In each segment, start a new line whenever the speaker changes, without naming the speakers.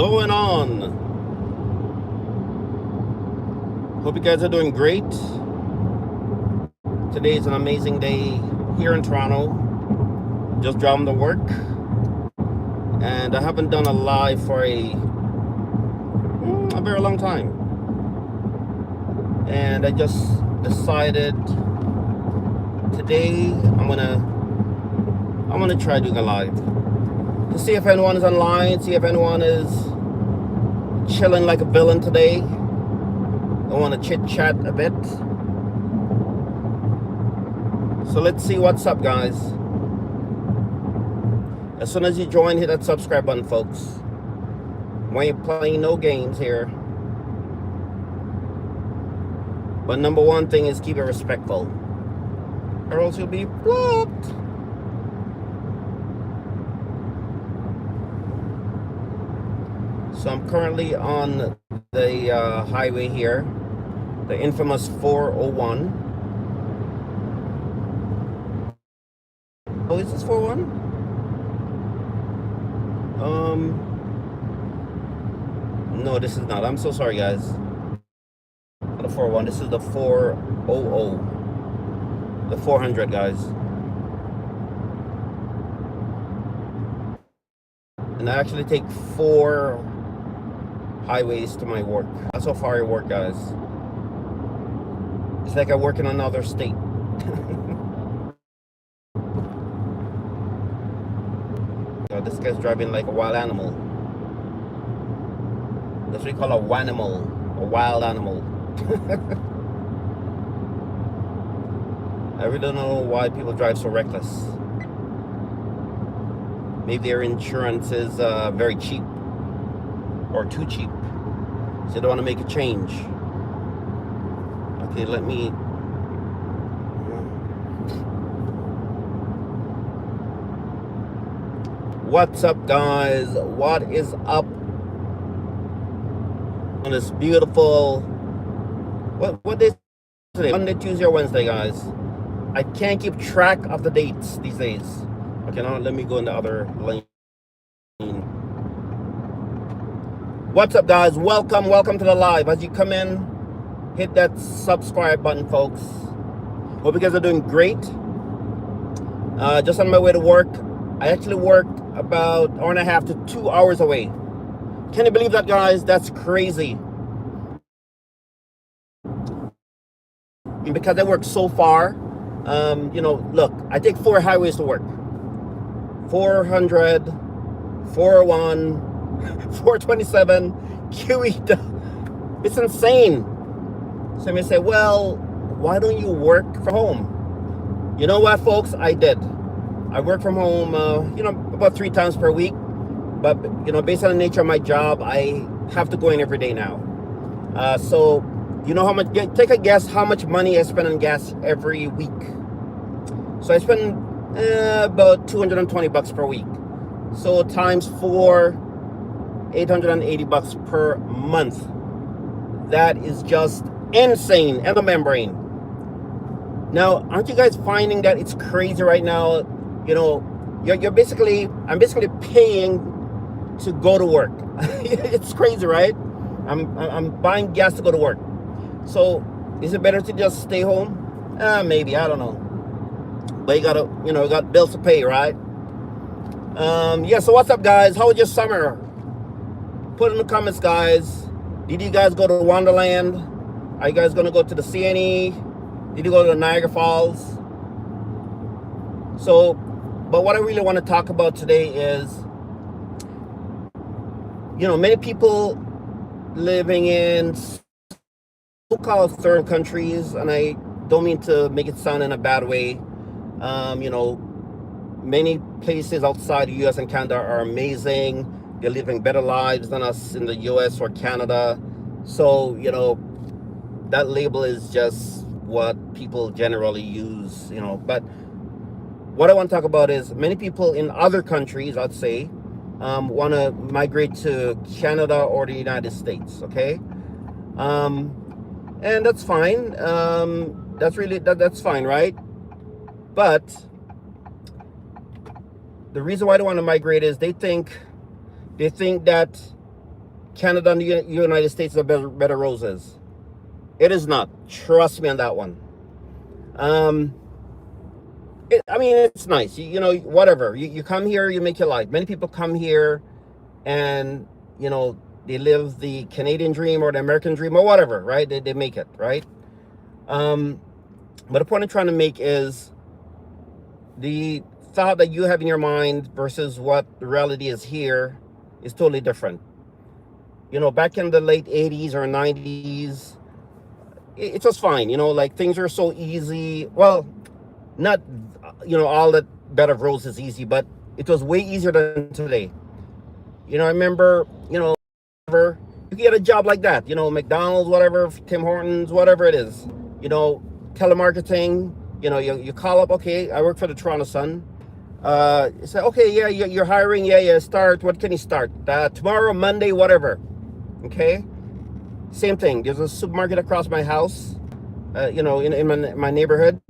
going on? Hope you guys are doing great. Today is an amazing day here in Toronto. Just driving to work, and I haven't done a live for a very long time. And I just decided today I'm gonna try doing a live to see if anyone is online, see if anyone is chilling like a villain today. I want to chit chat a bit. So let's see what's up, guys. As soon as you join, hit that subscribe button, folks. We ain't playing no games here. But number one thing is keep it respectful, or else you'll be blocked. So I'm currently on the highway here, the infamous 401. Oh, is this 401? No, this is not. I'm so sorry, guys. Not the 401. This is the 400. The 400, guys. And I actually take 4 highways to my work. That's how far I work, guys. It's like I work in another state. God, this guy's driving like a wild animal. That's what we call a wanimal, a wild animal. I really don't know why people drive so reckless. Maybe their insurance is very cheap or too cheap, so they don't want to make a change. Okay, let me. What's up, guys? What is up on this beautiful? What day is today? Monday, Tuesday, or Wednesday, guys? I can't keep track of the dates these days. Okay, now let me go in the other lane. What's up, guys? Welcome to the live. As you come in, hit that subscribe button, folks. Hope you guys are doing great. Just on my way to work. I actually worked about 1.5 to 2 hours away. Can you believe that, guys? That's crazy. And because I work so far, look, I take 4 highways to work. 400, 401, 427, QE. It's insane. So you may say, well, why don't you work from home? You know what, folks? I did. I work from home, about 3 times per week. But, based on the nature of my job, I have to go in every day now. So, you know how much, take a guess how much money I spend on gas every week. So I spend about $220 per week. So times 4, $880 per month. That is just insane in the membrane. Now, aren't you guys finding that it's crazy right now? I'm basically paying to go to work. It's crazy, right? I'm buying gas to go to work. So is it better to just stay home? Maybe, I don't know. But you got bills to pay, right? So what's up, guys? How was your summer? Put in the comments, guys. Did you guys go to Wonderland? Are you guys gonna go to the CNE? Did you go to the Niagara Falls? So, but what I really want to talk about today is, many people living in so-called third countries, and I don't mean to make it sound in a bad way. Many places outside the US and Canada are amazing. They're living better lives than us in the US or Canada. So, that label is just what people generally use, But what I want to talk about is many people in other countries, I'd say, want to migrate to Canada or the United States, okay? And that's fine. That's fine, right? But the reason why they want to migrate is they think that Canada and the United States are better roses. It is not. Trust me on that one. I mean, it's nice. You know, whatever. You come here, you make your life. Many people come here and, you know, they live the Canadian dream or the American dream or whatever, right? They make it, right? But the point I'm trying to make is the thought that you have in your mind versus what the reality is here is totally different. You know, back in the late 80s or 90s, it was fine. You know, like things are so easy. Well, not, you know, all that bed of roses is easy, but it was way easier than today. You know, I remember, you know, you could get a job like that, you know, McDonald's, whatever, Tim Hortons, whatever it is, you know, telemarketing, you know, you call up, okay, I work for the Toronto Sun. You say, okay, yeah, you're hiring, yeah, start, what can you start? Tomorrow, Monday, whatever, okay? Same thing, there's a supermarket across my house, you know, in my neighborhood.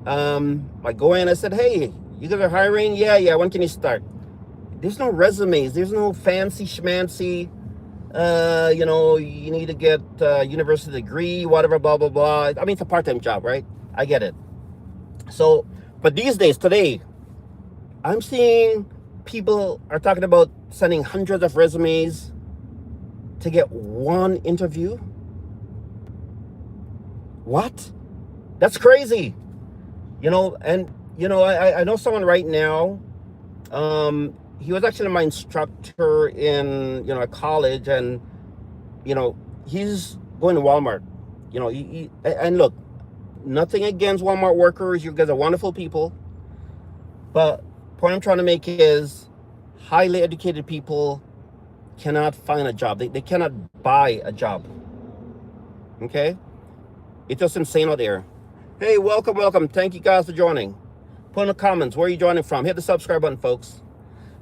I go in, I said, hey, you guys are hiring? Yeah, when can you start? There's no resumes, there's no fancy schmancy, you know, you need to get a university degree, whatever, blah, blah, blah. I mean, it's a part-time job, right? I get it. So, but these days, today, I'm seeing people are talking about sending hundreds of resumes to get one interview. What? That's crazy. You know, and, you know, I know someone right now, he was actually my instructor in, you know, a college, and, you know, he's going to Walmart, you know, and look, nothing against Walmart workers. You guys are wonderful people. But the point I'm trying to make is highly educated people cannot find a job. They cannot buy a job. Okay? It's just insane out there. Hey, welcome. Thank you guys for joining. Put in the comments, where are you joining from? Hit the subscribe button, folks.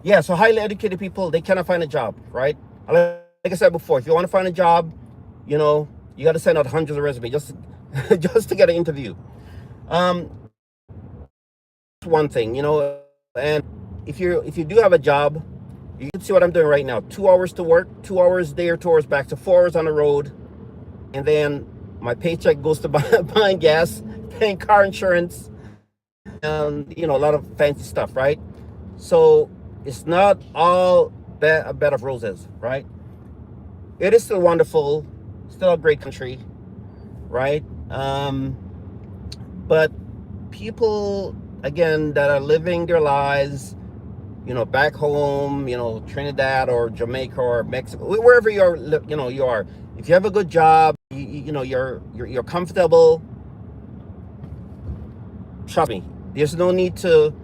Yeah, so highly educated people, they cannot find a job, right? Like I said before, if you want to find a job, you know, you got to send out hundreds of resumes just to get an interview. One thing, you know, and if you do have a job, you can see what I'm doing right now. 2 hours to work, 2 hours there, 2 hours back, so 4 hours on the road, and then my paycheck goes to buying gas, paying car insurance, and, you know, a lot of fancy stuff, right? So it's not all a bed of roses, right? It is still wonderful, still a great country, right? But people, again, that are living their lives, you know, back home, you know, Trinidad or Jamaica or Mexico, wherever you are, you know, you are. If you have a good job, you know, you're comfortable. Trust me, there's no need to,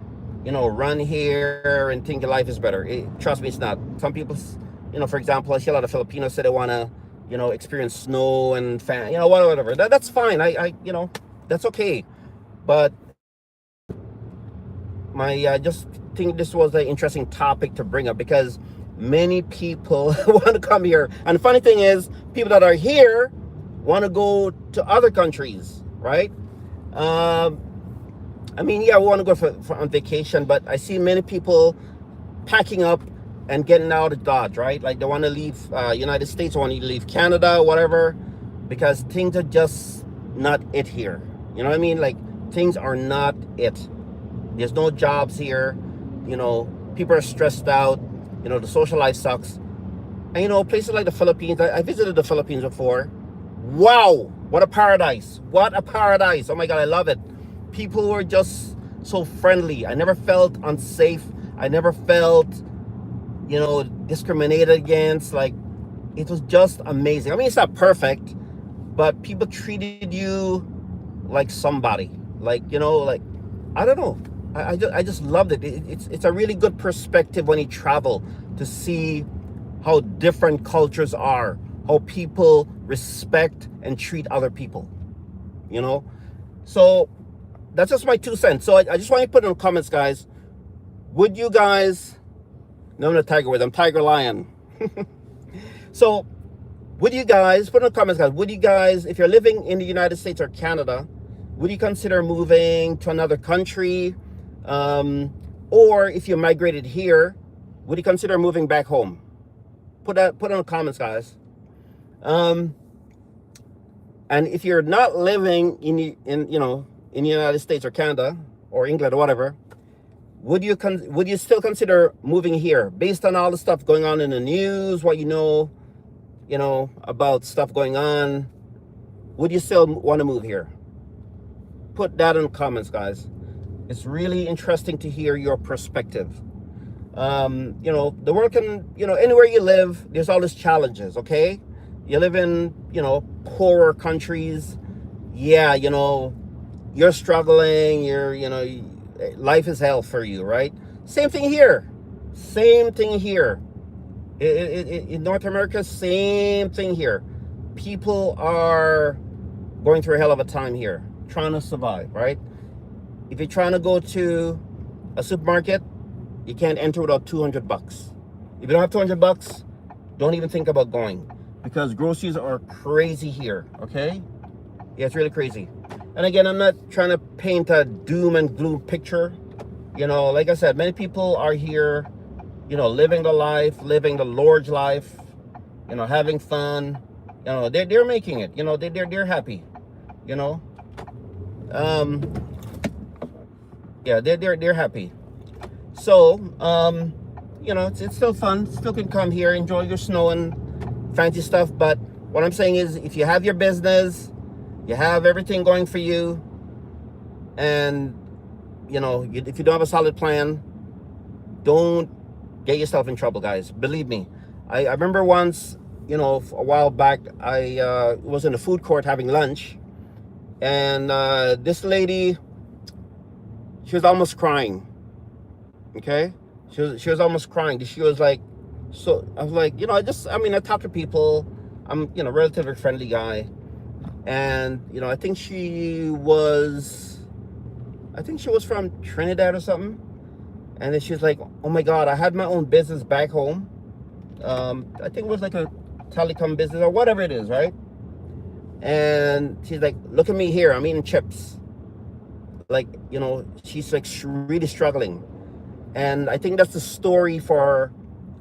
you know, run here and think your life is better. Trust me, it's not. Some people, you know, for example, I see a lot of Filipinos say they want to, you know, experience snow and you know, whatever. That's fine. I you know, that's okay. But I just think this was an interesting topic to bring up, because many people want to come here. And the funny thing is, people that are here want to go to other countries, right? I mean, yeah, we want to go on vacation, but I see many people packing up and getting out of Dodge, right? Like they want to leave United States, or want to leave Canada, whatever, because things are just not it here. You know what I mean? Like things are not it. There's no jobs here. You know, people are stressed out. You know, the social life sucks. And, you know, places like the Philippines, I visited the Philippines before. Wow, what a paradise. What a paradise. Oh my God, I love it. People were just so friendly. I never felt unsafe. I never felt, you know, discriminated against. Like, it was just amazing. I mean, it's not perfect, but people treated you like somebody. Like, you know, like, I don't know. I just loved it. It's a really good perspective when you travel to see how different cultures are, how people respect and treat other people, you know? So that's just my 2 cents. So I just want you to put in the comments, guys. Would you guys, no, I'm not Tiger Woods, I'm Tiger Lion. So would you guys, put in the comments, guys, would you guys, if you're living in the United States or Canada, would you consider moving to another country? Or if you migrated here, would you consider moving back home? Put in the comments, guys. And if you're not living in the United States or Canada or England or whatever, would you still consider moving here based on all the stuff going on in the news? What you know about stuff going on? Would you still want to move here? Put that in the comments, guys. It's really interesting to hear your perspective. The world can, anywhere you live, there's all these challenges, okay? You live in, poorer countries. Yeah, you're struggling, life is hell for you, right? Same thing here. Same thing here. In North America, same thing here. People are going through a hell of a time here, trying to survive, right? If you're trying to go to a supermarket, you can't enter without $200. If you don't have $200, don't even think about going, because groceries are crazy here, okay? Yeah, it's really crazy. And again, I'm not trying to paint a doom and gloom picture. Like I said, many people are here, living the life, living the Lord's life, having fun. They're making it. They're happy. Yeah, they're happy. So, it's still fun. Still can come here, enjoy your snow and fancy stuff. But what I'm saying is, if you have your business, you have everything going for you, and if you don't have a solid plan, don't get yourself in trouble, guys. Believe me. I remember once, a while back, I was in a food court having lunch, and this lady, she was almost crying. Okay, she was almost crying. She was like, so I was like, I talk to people. I'm a relatively friendly guy. And I think she was from Trinidad or something. And then she was like, oh my God, I had my own business back home. I think it was like a telecom business or whatever it is, right? And she's like, look at me here, I'm eating chips. Like, she's like really struggling. And I think that's the story for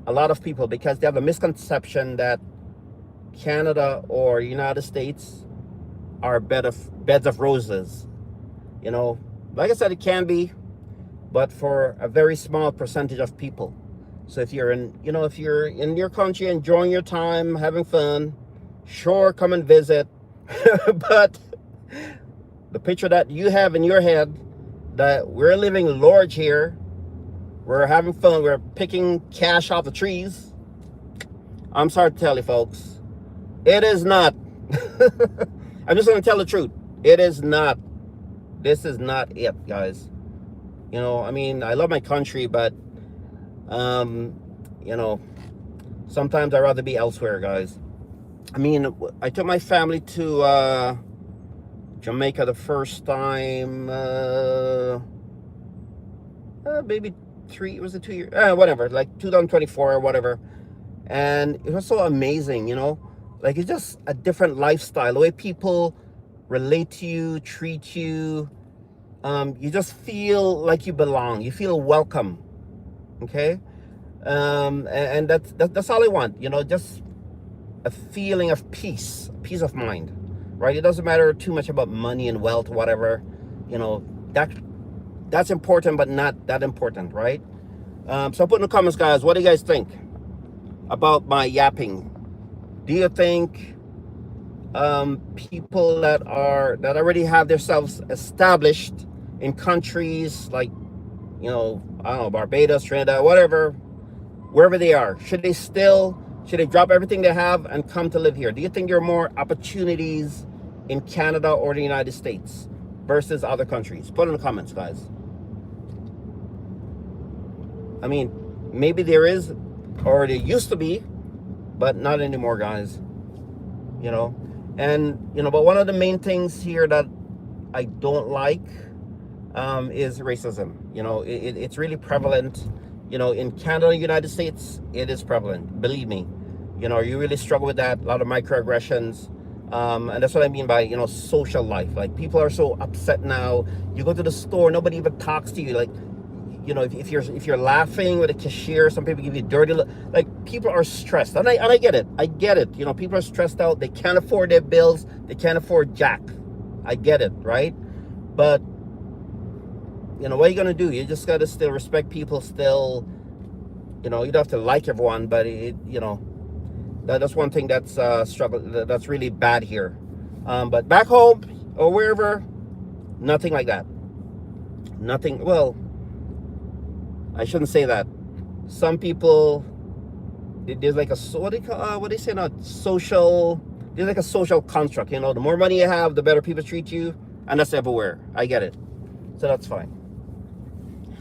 a lot of people, because they have a misconception that Canada or United States are beds of roses. Like I said, it can be, but for a very small percentage of people. So if you're in your country, enjoying your time, having fun, sure, come and visit. But the picture that you have in your head, that we're living large here, we're having fun, we're picking cash off the trees, I'm sorry to tell you, folks, it is not. I'm just going to tell the truth. It is not. This is not it, guys. I love my country, but, sometimes I'd rather be elsewhere, guys. I took my family to Jamaica the first time, maybe 2 years, whatever, like 2024 or whatever. And it was so amazing, like it's just a different lifestyle, the way people relate to you, treat you. You just feel like you belong, you feel welcome. Okay. And that's all I want, just a feeling of peace of mind, right? It doesn't matter too much about money and wealth, whatever, that's important, but not that important, right? So put in the comments, guys, what do you guys think about my yapping? Do you think people that already have themselves established in countries like, I don't know, Barbados, Trinidad, whatever, wherever they are, should they drop everything they have and come to live here? Do you think there are more opportunities in Canada or the United States versus other countries? Put in the comments, guys. Maybe there is, or there used to be, but not anymore, guys. But one of the main things here that I don't like is racism. It's really prevalent. In Canada, United States, it is prevalent. Believe me, you really struggle with that. A lot of microaggressions. And that's what I mean by, social life. Like, people are so upset now. You go to the store, nobody even talks to you. Like, you know, if you're laughing with a cashier, some people give you dirty look. Like, people are stressed, and I get it. I get it. You know, people are stressed out. They can't afford their bills. They can't afford jack. I get it, right? But you know, what are you gonna do? You just gotta still respect people. Still, you know, you don't have to like everyone, but you know, that's one thing that's struggle. That's really bad here. But back home or wherever, nothing like that. Nothing. Well, I shouldn't say that. Some people, there's like a, what do they say now? Social. There's like a social construct. You know, the more money you have, the better people treat you, and that's everywhere. I get it. So that's fine.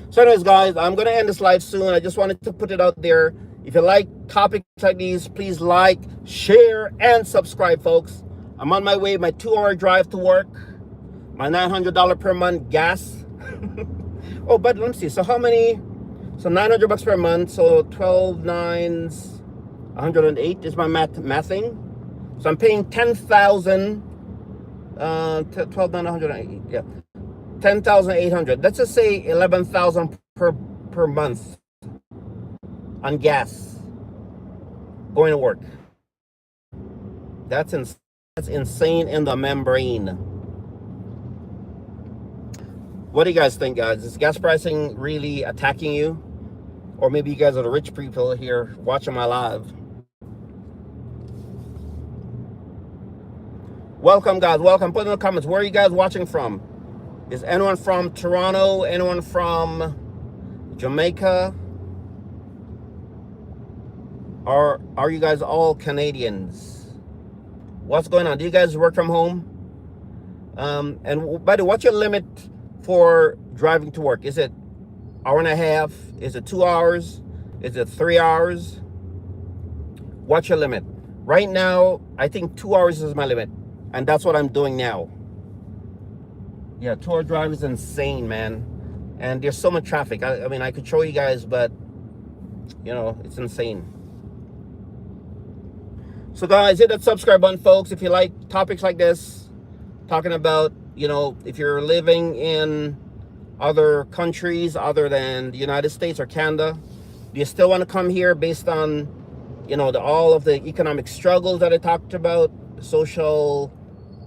So anyways, guys, I'm going to end this live soon. I just wanted to put it out there. If you like topics like these, please like, share, and subscribe, folks. I'm on my way, my 2-hour drive to work, my $900 per month gas. Oh, but let me see. So how many? So $900 per month. So 12 nines, 108 is my mathing. So I'm paying 10,000. 12 9 108. Yeah. 10,800. Let's just say 11,000 per month on gas going to work. That's insane in the membrane. What do you guys think, guys? Is gas pricing really attacking you? Or maybe you guys are the rich people here watching my live. Welcome, guys. Welcome. Put in the comments, where are you guys watching from? Is anyone from Toronto? Anyone from Jamaica? Or are you guys all Canadians? What's going on? Do you guys work from home? And by the way, what's your limit for driving to work? Is it hour and a half? Is it 2 hours? Is it 3 hours? What's your limit? Right now, I think 2 hours is my limit. And that's what I'm doing now. Yeah, 2-hour drive is insane, man. And there's so much traffic. I mean, I could show you guys, but, you know, it's insane. So, guys, hit that subscribe button, folks. If you like topics like this, talking about, you know, if you're living in other countries other than the United States or Canada, do you still want to come here based on, you know, all of the economic struggles that I talked about, the social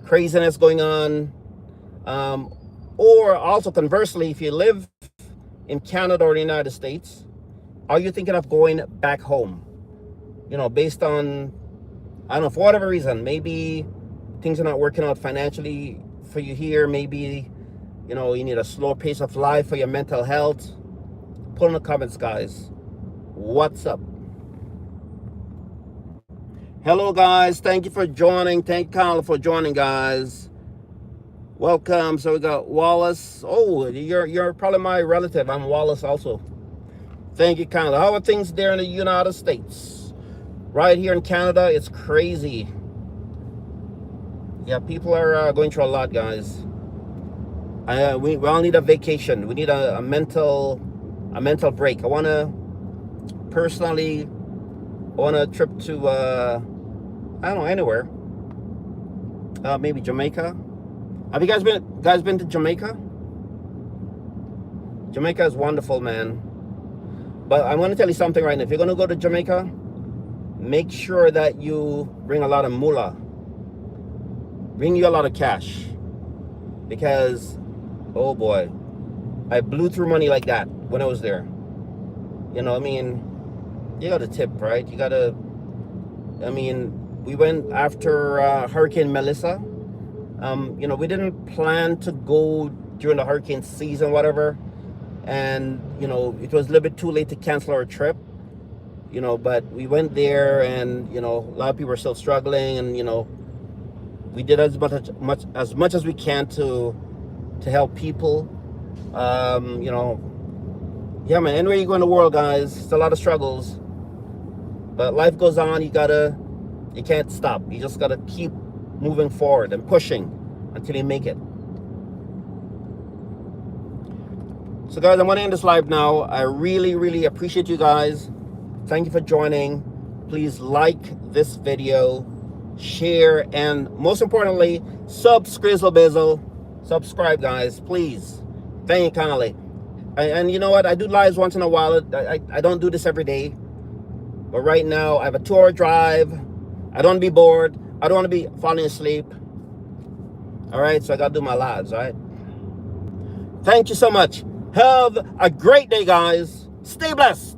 craziness going on? Or also conversely, if you live in Canada or the United States, are you thinking of going back home? You know, based on, I don't know, for whatever reason, maybe things are not working out financially for you here. Maybe, you know, you need a slower pace of life for your mental health. Put in the comments, guys. What's up? Hello, guys. Thank you for joining. Thank Carla for joining, guys. Welcome. So we got Wallace. Oh, you're probably my relative. I'm Wallace also. Thank you, Canada. How are things there in the United States? Right here in Canada, it's crazy. Yeah, people are going through a lot, guys. We all need a vacation. We need a mental break. I want to personally on a trip to I don't know, anywhere. Maybe Jamaica. Have you guys been to Jamaica? Jamaica is wonderful, man. But I'm going to tell you something right now. If you're going to go to Jamaica, make sure that you bring a lot of moolah. Bring you a lot of cash. Because, oh boy, I blew through money like that when I was there. You know, I mean, you got to tip, right? You got to, I mean, we went after Hurricane Melissa. You know, we didn't plan to go during the hurricane season, whatever. And, you know, it was a little bit too late to cancel our trip. You know, but we went there and, you know, a lot of people are still struggling. And, you know, we did as much as we can to help people. You know, yeah, man, anywhere you go in the world, guys, it's a lot of struggles. But life goes on. You can't stop. You just got to keep moving forward and pushing until you make it. So, guys, I'm going to end this live now. I really, really appreciate you guys. Thank you for joining. Please like this video, share, and most importantly, subscribe, guys, please. Thank you kindly. And you know what? I do lives once in a while. I don't do this every day. But right now, I have a 2-hour drive. I don't want to be bored. I don't want to be falling asleep. All right, so I got to do my lives, all right? Thank you so much. Have a great day, guys. Stay blessed.